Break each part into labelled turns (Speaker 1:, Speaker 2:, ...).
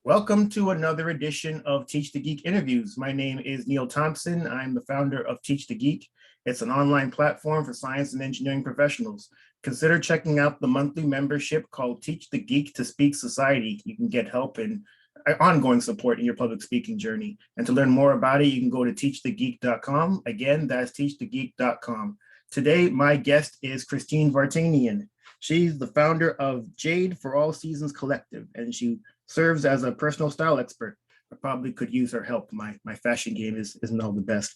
Speaker 1: Welcome to another edition of Teach the Geek interviews. My name is Neil Thompson. I'm the founder of Teach the Geek. It's an online platform for science and engineering professionals. Consider checking out the monthly membership called Teach the Geek to Speak Society. You can get help and ongoing support in your public speaking journey. And to learn more about it, you can go to teachthegeek.com. Again, that's teachthegeek.com. Today, my guest is Christine Vartanian. She's the founder of Jade for All Seasons Collective, and she serves as a personal style expert. I probably could use her help. My fashion game isn't all the best.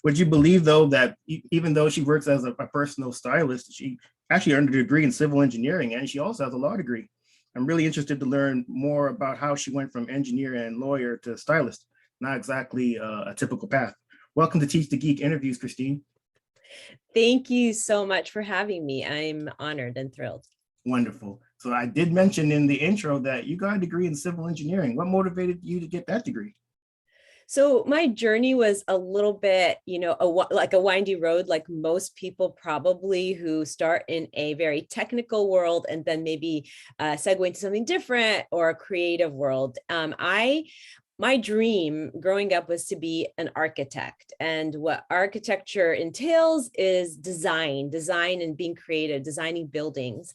Speaker 1: Would you believe, though, that even though she works as a personal stylist, she actually earned a degree in civil engineering, and she also has a law degree. I'm really interested to learn more about how she went from engineer and lawyer to stylist. Not exactly a typical path. Welcome to Teach the Geek interviews, Christine.
Speaker 2: Thank you so much for having me. I'm honored and thrilled.
Speaker 1: Wonderful. So I did mention in the intro that you got a degree in civil engineering. What motivated you to get that degree?
Speaker 2: So my journey was a little bit, like a windy road, like most people probably who start in a very technical world and then maybe segue into something different or a creative world. My dream growing up was to be an architect. And what architecture entails is design and being creative, designing buildings.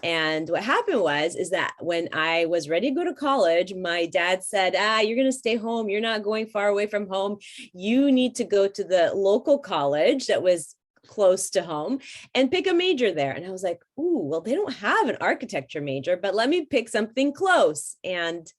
Speaker 2: And what happened is that when I was ready to go to college, my dad said, you're going to stay home. You're not going far away from home. You need to go to the local college that was close to home and pick a major there. And I was like, ooh, well, they don't have an architecture major, but let me pick something close. And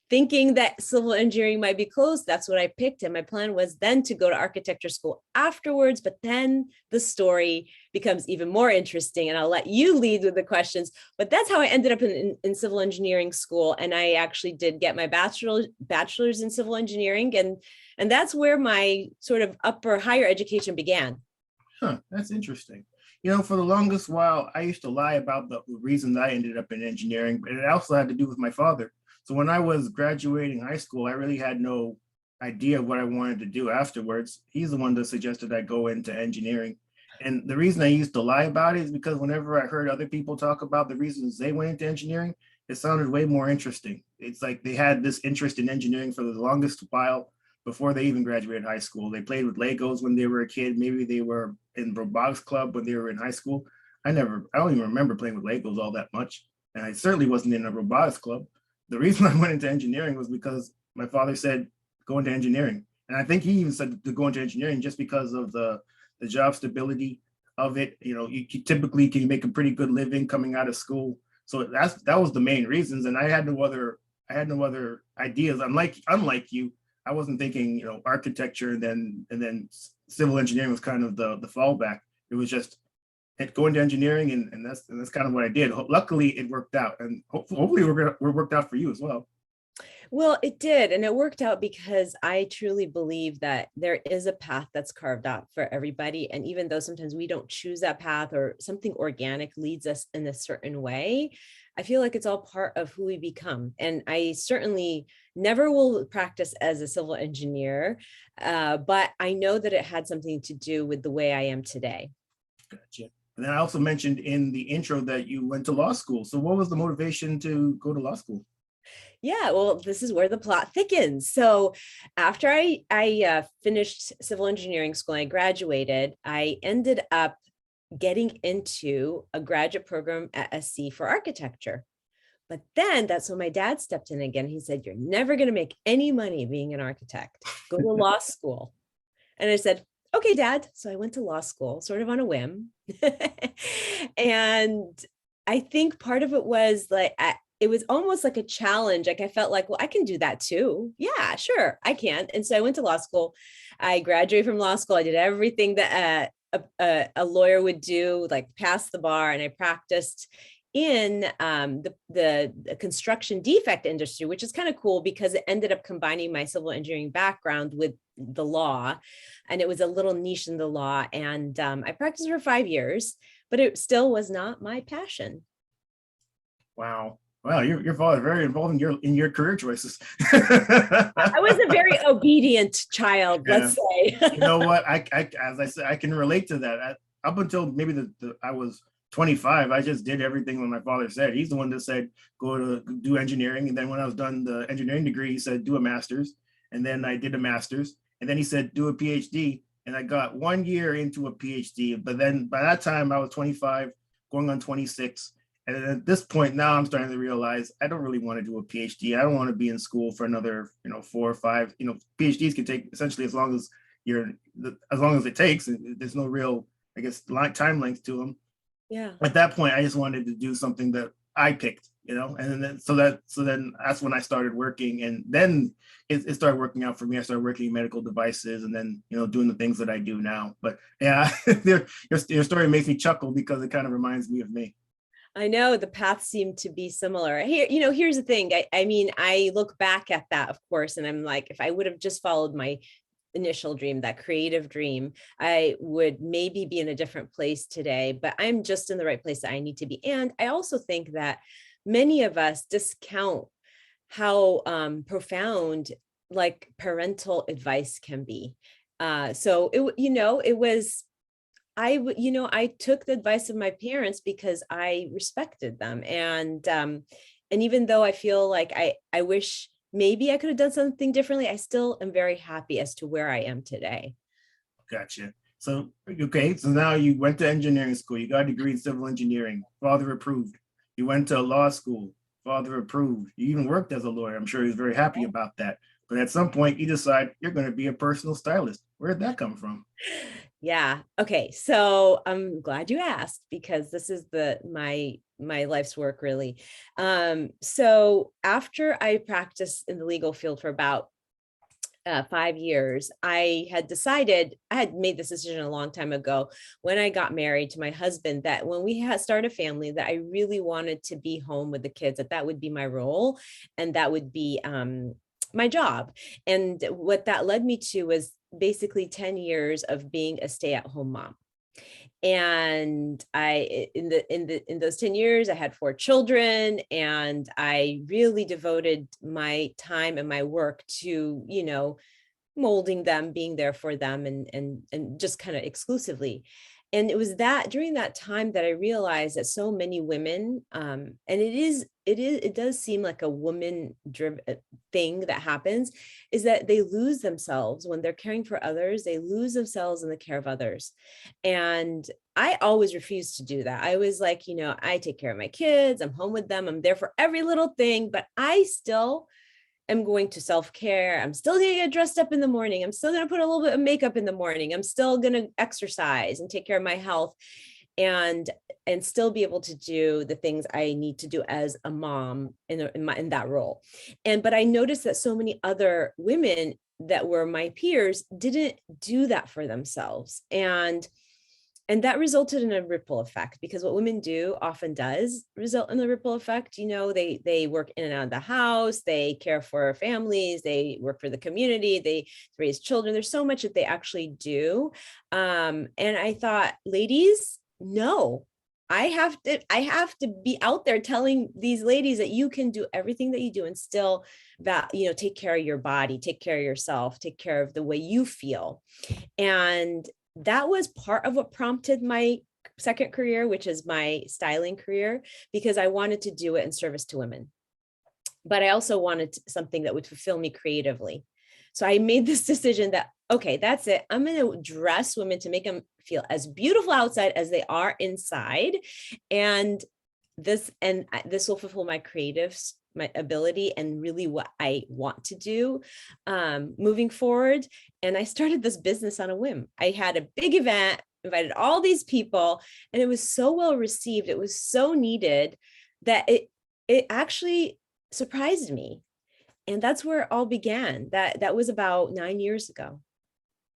Speaker 2: thinking that civil engineering might be close, that's what I picked. And my plan was then to go to architecture school afterwards, but then the story becomes even more interesting. And I'll let you lead with the questions, but that's how I ended up in civil engineering school. And I actually did get my bachelor's in civil engineering. And that's where my sort of higher education began.
Speaker 1: Huh, that's interesting. You know, for the longest while, I used to lie about the reasons I ended up in engineering, but it also had to do with my father. So when I was graduating high school, I really had no idea what I wanted to do afterwards. He's the one that suggested I go into engineering. And the reason I used to lie about it is because whenever I heard other people talk about the reasons they went into engineering, it sounded way more interesting. It's like they had this interest in engineering for the longest while before they even graduated high school. They played with Legos when they were a kid. Maybe they were in robotics club when they were in high school. I don't even remember playing with Legos all that much. And I certainly wasn't in a robotics club. The reason I went into engineering was because my father said, go into engineering. And I think he even said to go into engineering just because of the job stability of it. You know, you typically can make a pretty good living coming out of school. So that was the main reasons. And I had no other ideas. Unlike you, I wasn't thinking, architecture and then civil engineering was kind of the fallback. It was just go into engineering, and that's kind of what I did. Luckily, it worked out, and hopefully we're worked out for you as well.
Speaker 2: Well, it did, and it worked out because I truly believe that there is a path that's carved out for everybody, and even though sometimes we don't choose that path or something organic leads us in a certain way, I feel like it's all part of who we become. And I certainly never will practice as a civil engineer, but I know that it had something to do with the way I am today.
Speaker 1: Gotcha. And then I also mentioned in the intro that you went to law school. So what was the motivation to go to law school?
Speaker 2: Yeah, well, this is where the plot thickens. So after I finished civil engineering school, I graduated, I ended up getting into a graduate program at SC for architecture. But then that's when my dad stepped in again. He said, you're never going to make any money being an architect. Go to law school. And I said, okay, Dad. So I went to law school sort of on a whim. And I think part of it was like, it was almost like a challenge. Like I felt like, well, I can do that too. Yeah, sure, I can. And so I went to law school. I graduated from law school. I did everything that a lawyer would do, like pass the bar, and I practiced in the construction defect industry, which is kind of cool because it ended up combining my civil engineering background with the law, and it was a little niche in the law. And I practiced for 5 years, but it still was not my passion.
Speaker 1: Wow. Wow, your father very involved in your career choices.
Speaker 2: I was a very obedient child, let's say.
Speaker 1: You know what? As I said, I can relate to that. Up until maybe I was 25, I just did everything what my father said. He's the one that said, go to do engineering. And then when I was done the engineering degree, he said, do a master's. And then I did a master's. And then he said, do a PhD. And I got 1 year into a PhD. But then by that time, I was 25, going on 26. And at this point now, I'm starting to realize I don't really want to do a PhD. I don't want to be in school for another, 4 or 5. PhDs can take essentially as long as it takes. There's no real, I guess, time length to them.
Speaker 2: Yeah.
Speaker 1: At that point, I just wanted to do something that I picked, and then then that's when I started working, and then it started working out for me. I started working in medical devices, and then doing the things that I do now. But yeah, your story makes me chuckle because it kind of reminds me of me.
Speaker 2: I know the paths seem to be similar. Here, here's the thing. I mean, I look back at that, of course, and I'm like, if I would have just followed my initial dream, that creative dream, I would maybe be in a different place today, but I'm just in the right place that I need to be. And I also think that many of us discount how profound like parental advice can be. So it was, I took the advice of my parents because I respected them. And even though I feel like I wish maybe I could have done something differently, I still am very happy as to where I am today.
Speaker 1: Gotcha. So, okay, so now you went to engineering school, you got a degree in civil engineering, father approved. You went to law school, father approved. You even worked as a lawyer. I'm sure he was very happy about that. But at some point, you decide you're going to be a personal stylist. Where did that come from?
Speaker 2: Yeah. Okay. So I'm glad you asked because this is my life's work really. So after I practiced in the legal field for about 5 years, I had made this decision a long time ago when I got married to my husband, that when we had started a family, that I really wanted to be home with the kids, that would be my role. And that would be my job. And what that led me to was basically 10 years of being a stay-at-home mom. And in those 10 years, I had 4 children, and I really devoted my time and my work to, molding them, being there for them, and just kind of exclusively. And it was that during that time that I realized that so many women, and it does seem like a woman driven thing that happens, is that they lose themselves when they're caring for others. They lose themselves in the care of others. And I always refused to do that. I was like, I take care of my kids, I'm home with them, I'm there for every little thing, but I still am going to self-care. I'm still going to get dressed up in the morning. I'm still going to put a little bit of makeup in the morning. I'm still going to exercise and take care of my health and still be able to do the things I need to do as a mom in that role. But I noticed that so many other women that were my peers didn't do that for themselves. And that resulted in a ripple effect, because what women do often does result in a ripple effect. They work in and out of the house, they care for families, they work for the community, they raise children. There's so much that they actually do. And I thought, ladies, no, I have to be out there telling these ladies that you can do everything that you do and still take care of your body, take care of yourself, take care of the way you feel. And that was part of what prompted my second career, which is my styling career, because I wanted to do it in service to women. But I also wanted something that would fulfill me creatively. So I made this decision that, okay, that's it. I'm going to dress women to make them feel as beautiful outside as they are inside. And this will fulfill my my ability and really what I want to do moving forward. And I started this business on a whim. I had a big event, invited all these people, and it was so well received. It was so needed that it actually surprised me. And that's where it all began. That was about 9 years ago.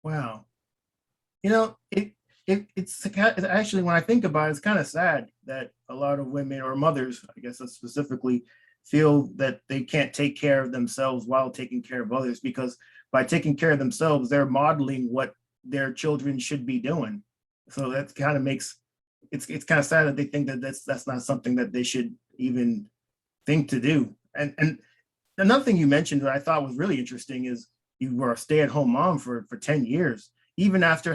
Speaker 1: Wow. It's actually, when I think about it, it's kind of sad that a lot of women, or mothers, I guess specifically, feel that they can't take care of themselves while taking care of others, because by taking care of themselves, they're modeling what their children should be doing. So that kind of makes it's kind of sad that they think that that's not something that they should even think to do. And another thing you mentioned that I thought was really interesting is you were a stay-at-home mom for 10 years, even after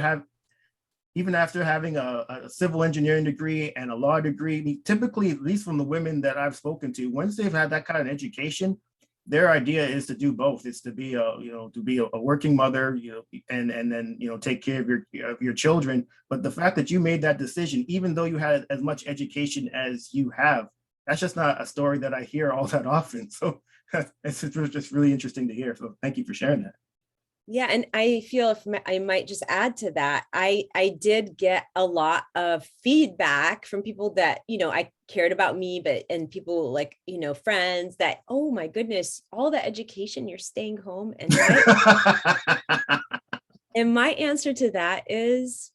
Speaker 1: even after having a civil engineering degree and a law degree, I mean, typically, at least from the women that I've spoken to, once they've had that kind of education, their idea is to do both. It's to be a working mother, and then take care of your children. But the fact that you made that decision, even though you had as much education as you have, that's just not a story that I hear all that often. So it's just really interesting to hear. So thank you for sharing that.
Speaker 2: Yeah, and I feel I might just add to that, I did get a lot of feedback from people that, I cared about me, but and people like, friends that, oh my goodness, all the education, you're staying home. And my answer to that is,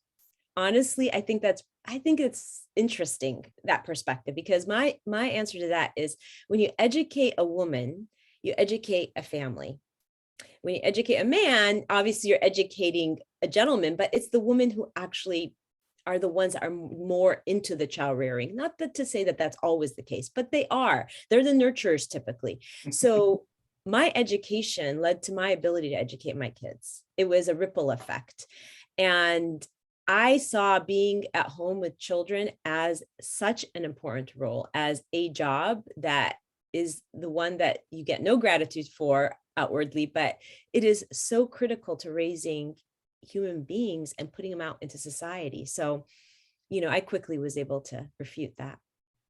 Speaker 2: honestly, I think it's interesting, that perspective, because my answer to that is, when you educate a woman, you educate a family. When you educate a man, obviously you're educating a gentleman, but it's the women who actually are the ones that are more into the child rearing. Not that to say that that's always the case, but they're the nurturers typically. So my education led to my ability to educate my kids. It was a ripple effect. And I saw being at home with children as such an important role, as a job that is the one that you get no gratitude for outwardly, but it is so critical to raising human beings and putting them out into society. So, I quickly was able to refute that.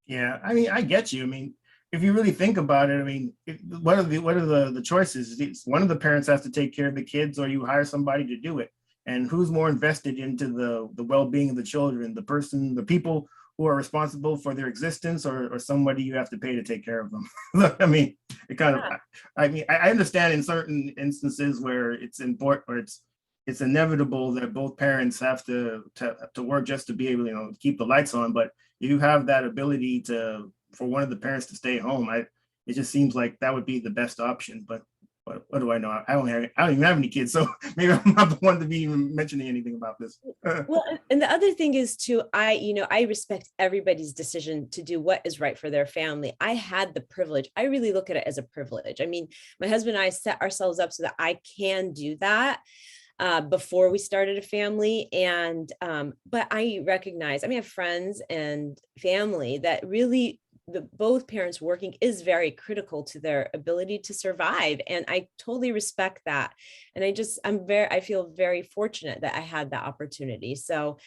Speaker 1: Yeah, I mean, I get you. I mean, if you really think about it, I mean, what are the choices? One of the parents has to take care of the kids, or you hire somebody to do it. And who's more invested into the well-being of the children, the people who are responsible for their existence, or somebody you have to pay to take care of them? I mean, it kind of,
Speaker 2: Yeah.
Speaker 1: I mean, I understand in certain instances where it's important, or it's inevitable that both parents have to work just to be able, to keep the lights on. But you have that ability for one of the parents to stay home. It just seems like that would be the best option. But what do I know? I don't even have any kids, so maybe I'm not the one to be even mentioning anything about this.
Speaker 2: Well, and the other thing is too, I respect everybody's decision to do what is right for their family. I had the privilege. I really look at it as a privilege. I mean, my husband and I set ourselves up so that I can do that before we started a family. And, but I recognize, I have friends and family that really, both parents working is very critical to their ability to survive. And I totally respect that. And I feel very fortunate that I had that opportunity. So,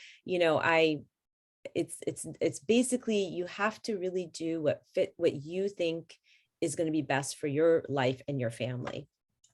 Speaker 2: it's basically, you have to really do what you think is going to be best for your life and your family.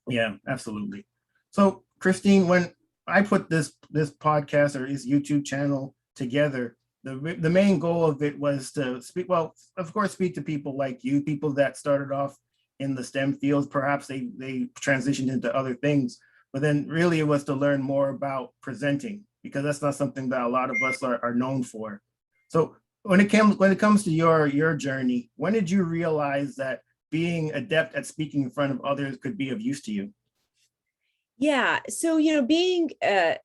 Speaker 1: Yeah, absolutely. So, Christine, when I put this podcast or this YouTube channel together, the main goal of it was to speak, well, of course, speak to people like you, people that started off in the STEM fields. Perhaps they transitioned into other things, but then really it was to learn more about presenting, because that's not something that a lot of us are known for. So when it comes to your journey, when did you realize that being adept at speaking in front of others could be of use to you?
Speaker 2: Yeah. So, being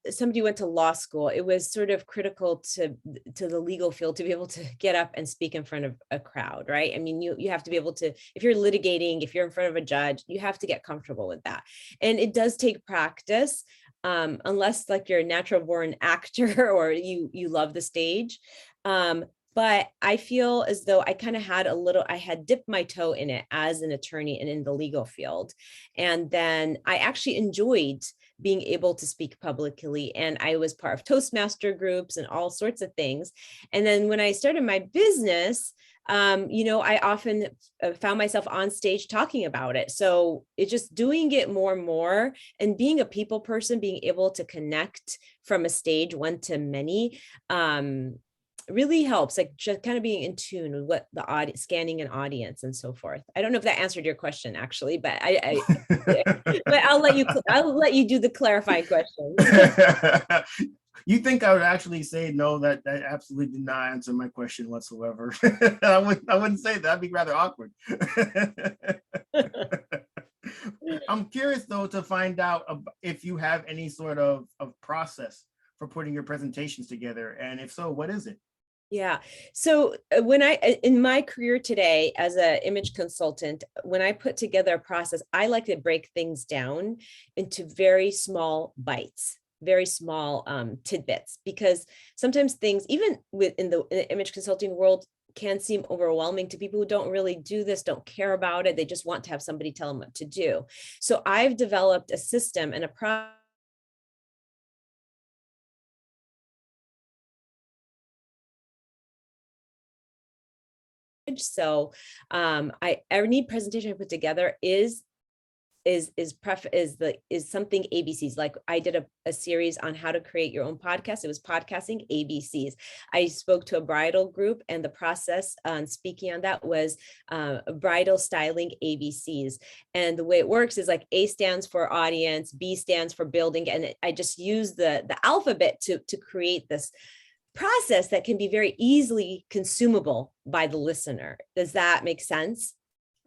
Speaker 2: somebody who went to law school, it was sort of critical to the legal field to be able to get up and speak in front of a crowd, right? I mean, you have to be able to, if you're litigating, if you're in front of a judge, you have to get comfortable with that. And it does take practice, unless like you're a natural born actor or you love the stage. But I feel as though I had dipped my toe in it as an attorney and in the legal field. And then I actually enjoyed being able to speak publicly. And I was part of Toastmaster groups and all sorts of things. And then when I started my business, I often found myself on stage talking about it. So it's just doing it more and more, and being a people person, being able to connect from a stage one to many, really helps, like just kind of being in tune with what the audience, scanning an audience and so forth. I don't know if that answered your question actually, but but I'll let you do the clarifying question.
Speaker 1: You think I would actually say no? That absolutely did not answer my question whatsoever. I wouldn't say that. That'd be rather awkward. I'm curious though to find out if you have any sort of process for putting your presentations together, and if so, what is it?
Speaker 2: Yeah. So in my career today as an image consultant, when I put together a process, I like to break things down into very small bites. very small tidbits, because sometimes things, even within the image consulting world, can seem overwhelming to people who don't really do this, don't care about it. They just want to have somebody tell them what to do. So I've developed a system and a process. So any presentation I put together is something ABCs. Like I did a series on how to create your own podcast. It was podcasting ABCs. I spoke to a bridal group, and the process on speaking on that was bridal styling ABCs. And the way it works is like A stands for audience, B stands for building, and I just use the alphabet to create this process that can be very easily consumable by the listener. Does that make sense?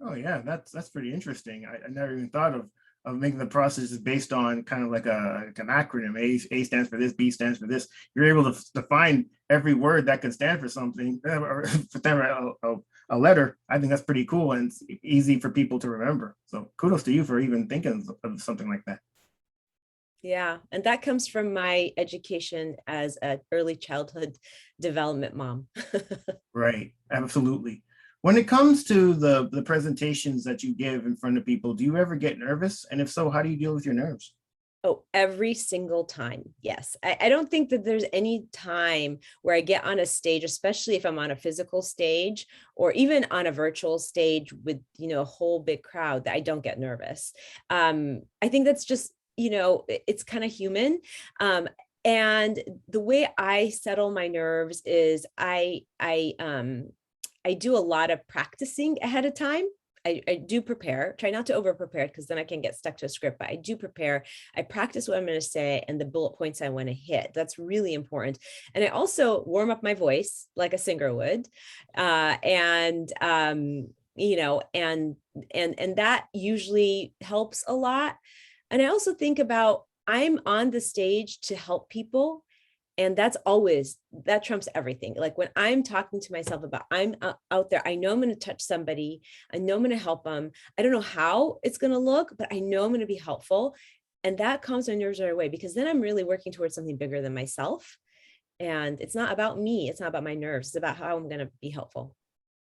Speaker 1: Oh yeah, that's pretty interesting. I never even thought of making the process based on kind of like an acronym. A stands for this, B stands for this. You're able to find every word that can stand for something, or for a letter. I think that's pretty cool, and it's easy for people to remember. So kudos to you for even thinking of something like that.
Speaker 2: Yeah, and that comes from my education as an early childhood development mom.
Speaker 1: Right, absolutely. When it comes to the presentations that you give in front of people, do you ever get nervous? And if so, how do you deal with your nerves?
Speaker 2: Oh, every single time. Yes. I don't think that there's any time where I get on a stage, especially if I'm on a physical stage or even on a virtual stage with, a whole big crowd, that I don't get nervous. I think that's just, it's kind of human. And the way I settle my nerves is I do a lot of practicing ahead of time. I do prepare, try not to over prepare, because then I can get stuck to a script, but I do prepare. I practice what I'm going to say and the bullet points I want to hit. That's really important. And I also warm up my voice like a singer would. And that usually helps a lot. And I also think about, I'm on the stage to help people. And that trumps everything. Like when I'm talking to myself about, I'm out there, I know I'm going to touch somebody. I know I'm going to help them. I don't know how it's going to look, but I know I'm going to be helpful. And that calms my nerves right away, because then I'm really working towards something bigger than myself. And it's not about me. It's not about my nerves. It's about how I'm going to be helpful.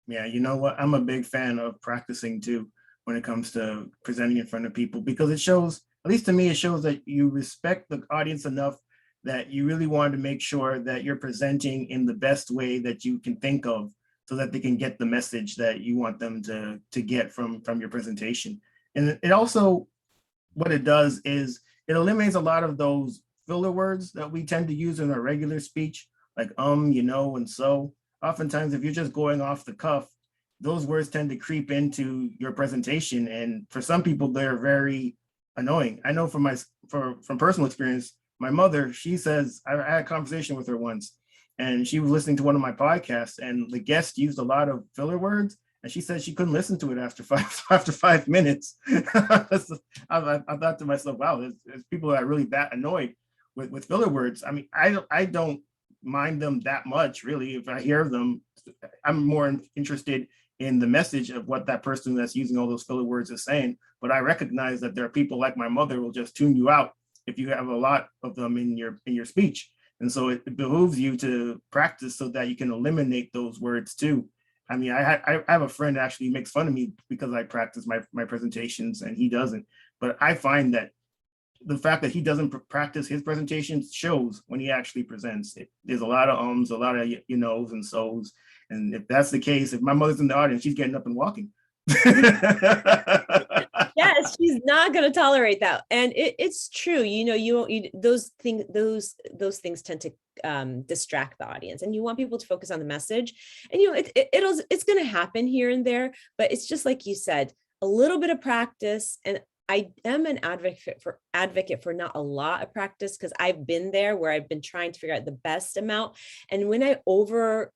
Speaker 1: Yeah, you know what? I'm a big fan of practicing too when it comes to presenting in front of people, because it shows, at least to me, it shows that you respect the audience enough that you really want to make sure that you're presenting in the best way that you can think of, so that they can get the message that you want them to get from your presentation. And it also, what it does is it eliminates a lot of those filler words that we tend to use in our regular speech, like and so. Oftentimes, if you're just going off the cuff, those words tend to creep into your presentation, and for some people, they're very annoying. I know from personal experience, my mother, she says, I had a conversation with her once, and she was listening to one of my podcasts, and the guest used a lot of filler words, and she said she couldn't listen to it after 5 minutes. I thought to myself, wow, there's people that are really that annoyed with filler words. I mean, I don't mind them that much, really. If I hear them, I'm more interested in the message of what that person that's using all those filler words is saying. But I recognize that there are people like my mother who will just tune you out if you have a lot of them in your speech. And so it behooves you to practice so that you can eliminate those words too. I mean, I have a friend that actually makes fun of me because I practice my presentations and he doesn't. But I find that the fact that he doesn't practice his presentations shows when he actually presents it. There's a lot of ums, a lot of knows and so's. And if that's the case, if my mother's in the audience, she's getting up and walking.
Speaker 2: Yes, she's not going to tolerate that. And it's true. Those things tend to distract the audience, and you want people to focus on the message. And it's going to happen here and there, but it's just like you said, a little bit of practice. And I am an advocate for not a lot of practice, because I've been there where I've been trying to figure out the best amount. And when I over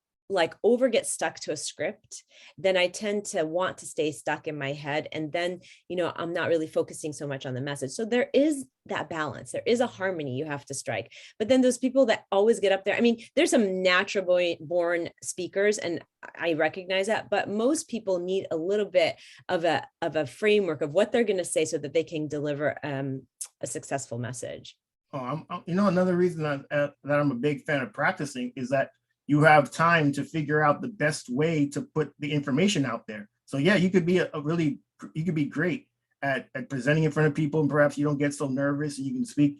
Speaker 2: get stuck to a script, then I tend to want to stay stuck in my head. And then, I'm not really focusing so much on the message. So there is that balance. There is a harmony you have to strike. But then those people that always get up there, I mean, there's some natural born speakers, and I recognize that, but most people need a little bit of a framework of what they're going to say so that they can deliver a successful message.
Speaker 1: Another reason that I'm a big fan of practicing is that you have time to figure out the best way to put the information out there. So yeah, you could be you could be great at presenting in front of people, and perhaps you don't get so nervous and you can speak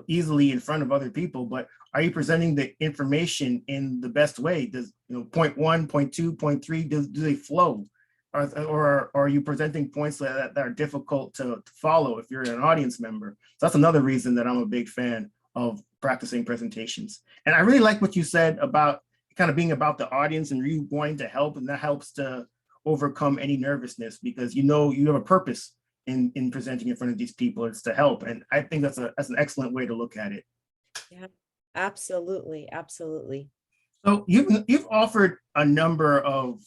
Speaker 1: easily in front of other people. But are you presenting the information in the best way? Does point one, point two, point three, do they flow? Or are you presenting points that are difficult to follow if you're an audience member? So that's another reason that I'm a big fan of practicing presentations. And I really like what you said about kind of being about the audience and you wanting to help, and that helps to overcome any nervousness because you have a purpose in presenting in front of these people. It's to help, and I think that's an excellent way to look at it.
Speaker 2: Yeah, absolutely, absolutely.
Speaker 1: So you've offered a number of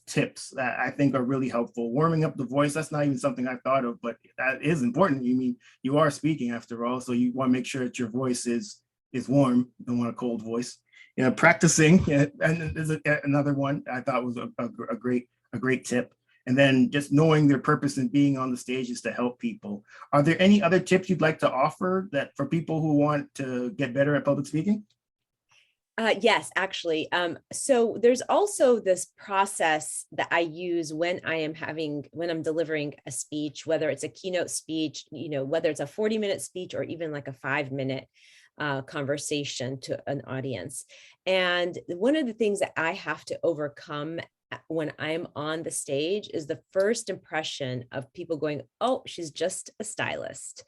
Speaker 1: tips that I think are really helpful. Warming up the voice, that's not even something I thought of, but that is important. You mean you are speaking after all, so you want to make sure that your voice is warm. You don't want a cold voice. Practicing, and there's another one I thought was a great tip. And then just knowing their purpose in being on the stage is to help people. Are there any other tips you'd like to offer that for people who want to get better at public speaking?
Speaker 2: Yes, actually. So there's also this process that I use when I'm delivering a speech, whether it's a keynote speech, whether it's a 40-minute speech or even like a 5-minute conversation to an audience. And one of the things that I have to overcome when I'm on the stage is the first impression of people going, "Oh, she's just a stylist."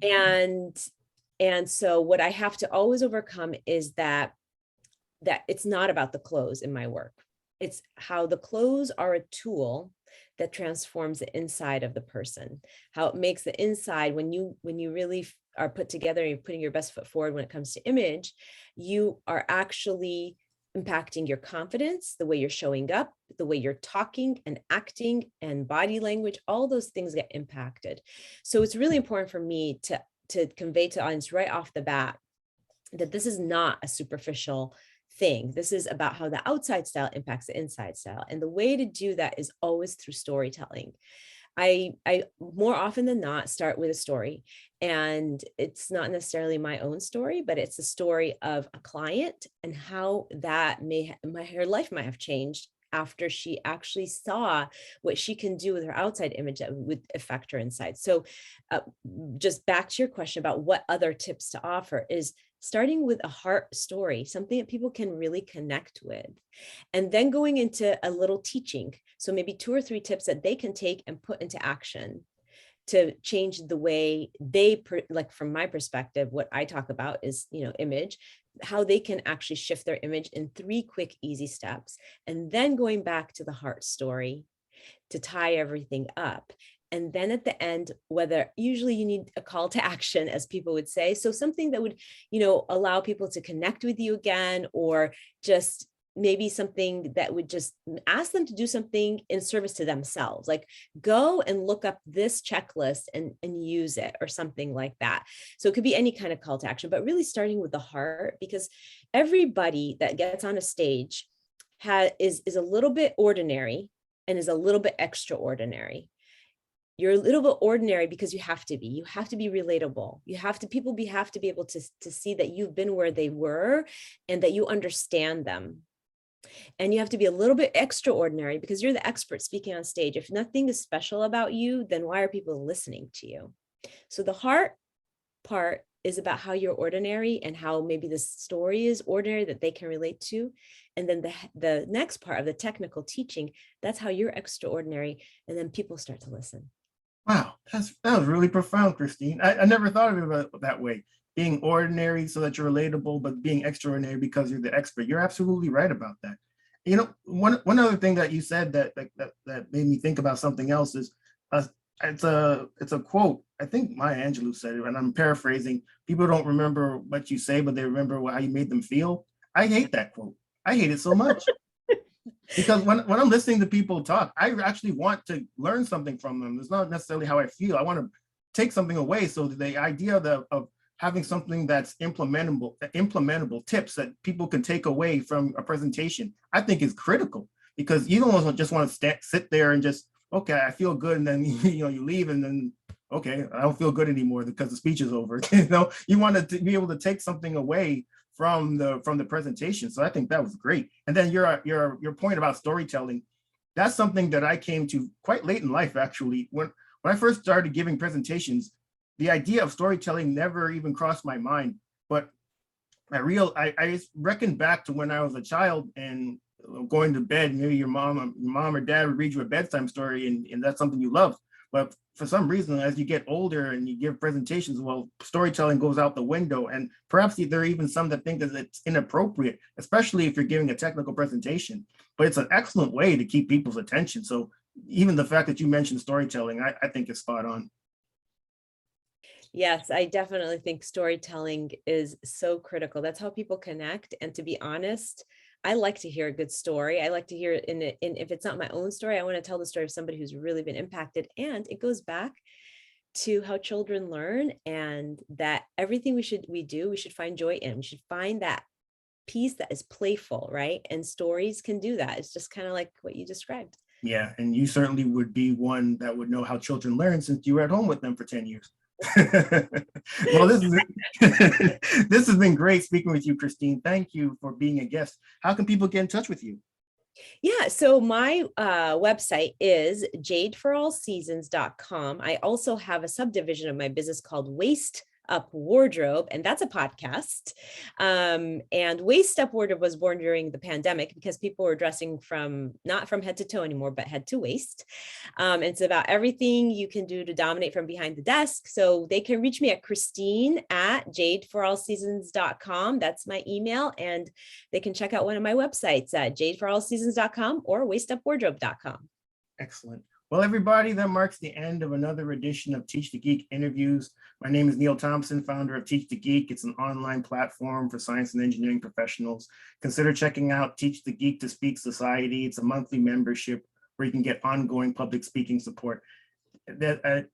Speaker 2: And so what I have to always overcome is that it's not about the clothes in my work. It's how the clothes are a tool that transforms the inside of the person, how it makes the inside, when you really are put together and you're putting your best foot forward when it comes to image, you are actually impacting your confidence, the way you're showing up, the way you're talking and acting and body language, all those things get impacted. So it's really important for me to convey to the audience right off the bat that this is not a superficial thing. This is about how the outside style impacts the inside style. And the way to do that is always through storytelling. I more often than not start with a story, and it's not necessarily my own story, but it's the story of a client and how that her life might have changed after she actually saw what she can do with her outside image that would affect her inside. So just back to your question about what other tips to offer is starting with a heart story, something that people can really connect with, and then going into a little teaching. So maybe 2 or 3 tips that they can take and put into action to change the way like from my perspective, what I talk about is, image, how they can actually shift their image in 3 quick, easy steps. And then going back to the heart story to tie everything up. And then at the end, whether usually you need a call to action, as people would say. So something that would, allow people to connect with you again, or just maybe something that would just ask them to do something in service to themselves, like go and look up this checklist and use it, or something like that. So it could be any kind of call to action, but really starting with the heart, because everybody that gets on a stage is a little bit ordinary and is a little bit extraordinary. You're a little bit ordinary because you have to be relatable. People have to be able to see that you've been where they were and that you understand them. And you have to be a little bit extraordinary because you're the expert speaking on stage. If nothing is special about you, then why are people listening to you? So the heart part is about how you're ordinary and how maybe the story is ordinary that they can relate to. And then the next part of the technical teaching, that's how you're extraordinary. And then people start to listen.
Speaker 1: Wow, that was really profound, Christine. I never thought of it that way. Being ordinary so that you're relatable, but being extraordinary because you're the expert. You're absolutely right about that. One other thing that you said that made me think about something else is it's a quote. I think Maya Angelou said it, and I'm paraphrasing. People don't remember what you say, but they remember how you made them feel. I hate that quote. I hate it so much. Because when I'm listening to people talk, I actually want to learn something from them. It's not necessarily how I feel. I want to take something away. So the idea of having something that's implementable tips that people can take away from a presentation, I think is critical, because you don't just want to sit there and just, okay, I feel good, and then you leave, and then okay, I don't feel good anymore because the speech is over. You know, you want to be able to take something away from the presentation. So I think that was great. And then your point about storytelling, that's something that I came to quite late in life, actually. When I first started giving presentations, the idea of storytelling never even crossed my mind. But I reckon back to when I was a child and going to bed, maybe your mom or dad would read you a bedtime story, and that's something you love. But for some reason, as you get older and you give presentations, well, storytelling goes out the window. And perhaps there are even some that think that it's inappropriate, especially if you're giving a technical presentation. But it's an excellent way to keep people's attention. So even the fact that you mentioned storytelling, I think is spot on.
Speaker 2: Yes, I definitely think storytelling is so critical. That's how people connect. And to be honest, I like to hear a good story. I like to hear it in if it's not my own story, I want to tell the story of somebody who's really been impacted. And it goes back to how children learn, and that everything we should find joy in. We should find that piece that is playful, right? And stories can do that. It's just kind of like what you described.
Speaker 1: Yeah, and you certainly would be one that would know how children learn since you were at home with them for 10 years. Well, this has been great speaking with you, Christine. Thank you for being a guest. How can people get in touch with you?
Speaker 2: Yeah, so my website is jadeforallseasons.com. I also have a subdivision of my business called Waist Up Wardrobe, and that's a podcast. And Waist Up Wardrobe was born during the pandemic because people were dressing not from head to toe anymore, but head to waist. It's about everything you can do to dominate from behind the desk. So they can reach me at Christine@jadeforallseasons.com. That's my email. And they can check out one of my websites at jadeforallseasons.com or waistupwardrobe.com.
Speaker 1: Excellent. Well, everybody, that marks the end of another edition of Teach the Geek interviews. My name is Neil Thompson, founder of Teach the Geek. It's an online platform for science and engineering professionals. Consider checking out Teach the Geek to Speak Society. It's a monthly membership where you can get ongoing public speaking support. I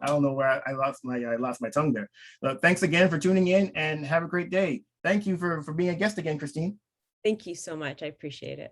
Speaker 1: don't know where I lost my tongue there. But thanks again for tuning in, and have a great day. Thank you for being a guest again, Christine.
Speaker 2: Thank you so much. I appreciate it.